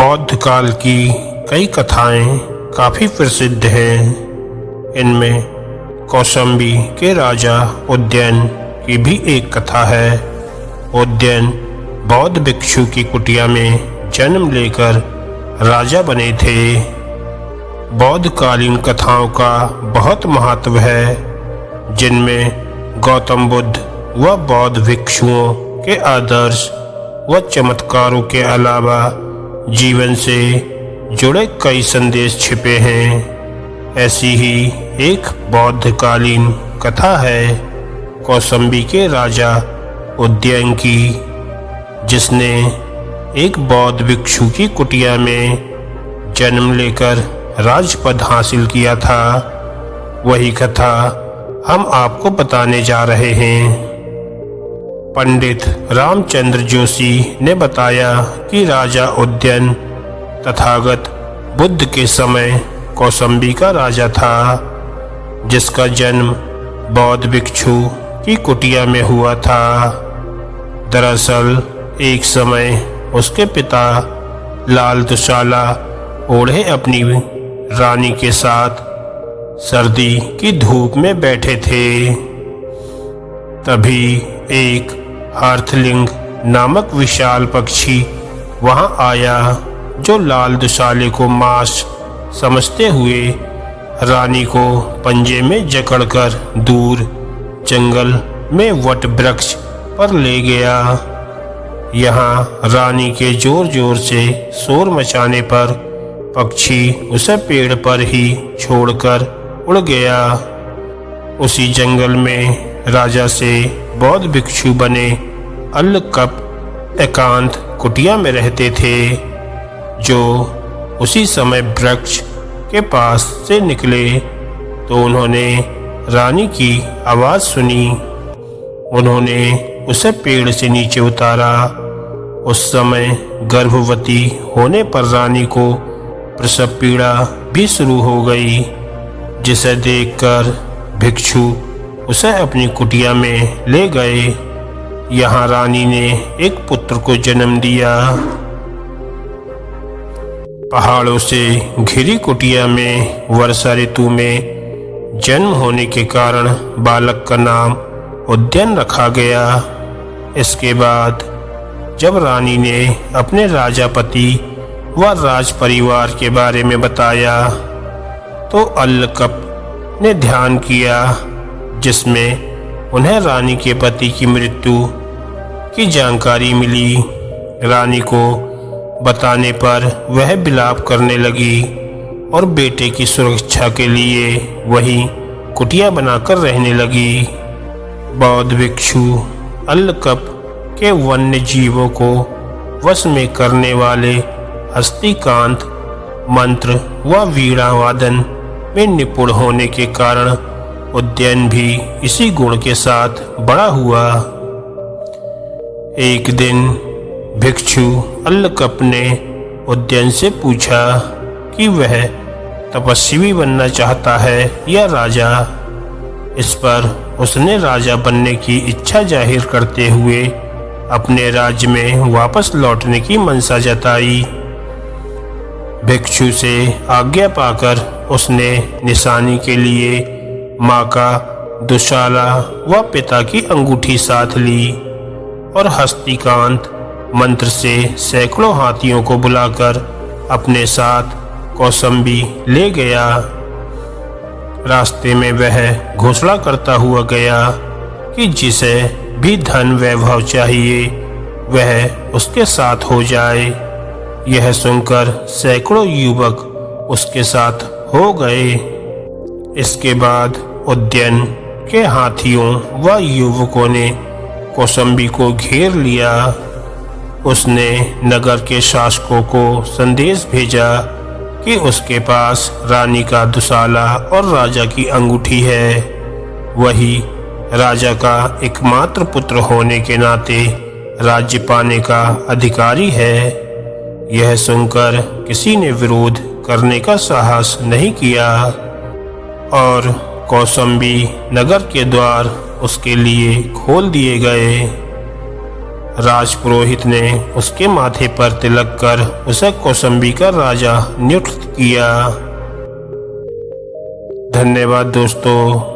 बौद्ध काल की कई कथाएं काफ़ी प्रसिद्ध हैं। इनमें कौशाम्बी के राजा उदयन की भी एक कथा है। उदयन बौद्ध भिक्षु की कुटिया में जन्म लेकर राजा बने थे। बौद्ध कालीन कथाओं का बहुत महत्व है, जिनमें गौतम बुद्ध व बौद्ध भिक्षुओं के आदर्श व चमत्कारों के अलावा जीवन से जुड़े कई संदेश छिपे हैं। ऐसी ही एक बौद्ध कालीन कथा है कौशाम्बी के राजा उदयन की, जिसने एक बौद्ध भिक्षु की कुटिया में जन्म लेकर राजपद हासिल किया था। वही कथा हम आपको बताने जा रहे हैं। पंडित रामचंद्र जोशी ने बताया कि राजा उदयन तथागत बुद्ध के समय कौशाम्बी का राजा था, जिसका जन्म बौद्ध भिक्षु की कुटिया में हुआ था। दरअसल एक समय उसके पिता लाल दुशाला ओढ़े अपनी रानी के साथ सर्दी की धूप में बैठे थे। तभी एक हार्थलिंग नामक विशाल पक्षी वहां आया, जो लाल दुशाले को मांस समझते हुए रानी को पंजे में जकड़कर दूर जंगल में वट वृक्ष पर ले गया। यहाँ रानी के जोर जोर से शोर मचाने पर पक्षी उसे पेड़ पर ही छोड़कर उड़ गया। उसी जंगल में राजा से बौद्ध भिक्षु बने अल्लकप एकांत कुटिया में रहते थे, जो उसी समय वृक्ष के पास से निकले तो उन्होंने रानी की आवाज़ सुनी। उन्होंने उसे पेड़ से नीचे उतारा। उस समय गर्भवती होने पर रानी को प्रसव पीड़ा भी शुरू हो गई, जिसे देखकर भिक्षु उसे अपनी कुटिया में ले गए। यहाँ रानी ने एक पुत्र को जन्म दिया। पहाड़ों से घिरी कुटिया में वर्षा ऋतु में जन्म होने के कारण बालक का नाम उदयन रखा गया। इसके बाद जब रानी ने अपने राजापति व राज परिवार के बारे में बताया तो अल्लकप ने ध्यान किया, जिसमें उन्हें रानी के पति की मृत्यु की जानकारी मिली। रानी को बताने पर वह विलाप करने लगी और बेटे की सुरक्षा के लिए वहीं कुटिया बनाकर रहने लगी। बौद्ध भिक्षु अल्लकप के वन्य जीवों को वश में करने वाले हस्तिकांत मंत्र व वीणा वादन में निपुण होने के कारण उदयन भी इसी गुण के साथ बड़ा हुआ। एक दिन भिक्षु अल्लकप ने उदयन से पूछा कि वह तपस्वी बनना चाहता है या राजा। इस पर उसने राजा बनने की इच्छा जाहिर करते हुए अपने राज्य में वापस लौटने की मनसा जताई। भिक्षु से आज्ञा पाकर उसने निशानी के लिए माँ का दुशाला व पिता की अंगूठी साथ ली और हस्तिकांत मंत्र से सैकड़ों हाथियों को बुलाकर अपने साथ कौशाम्बी ले गया। रास्ते में वह घोषणा करता हुआ गया कि जिसे भी धन वैभव चाहिए वह उसके साथ हो जाए। यह सुनकर सैकड़ों युवक उसके साथ हो गए। इसके बाद उदयन के हाथियों व युवकों ने कौशाम्बी को घेर लिया। उसने नगर के शासकों को संदेश भेजा कि उसके पास रानी का दुशाला और राजा की अंगूठी है। वही राजा का एकमात्र पुत्र होने के नाते राज्य पाने का अधिकारी है। यह सुनकर किसी ने विरोध करने का साहस नहीं किया और कौशाम्बी नगर के द्वार उसके लिए खोल दिए गए। राजपुरोहित ने उसके माथे पर तिलक कर उसे कौशाम्बी का राजा नियुक्त किया। धन्यवाद दोस्तों।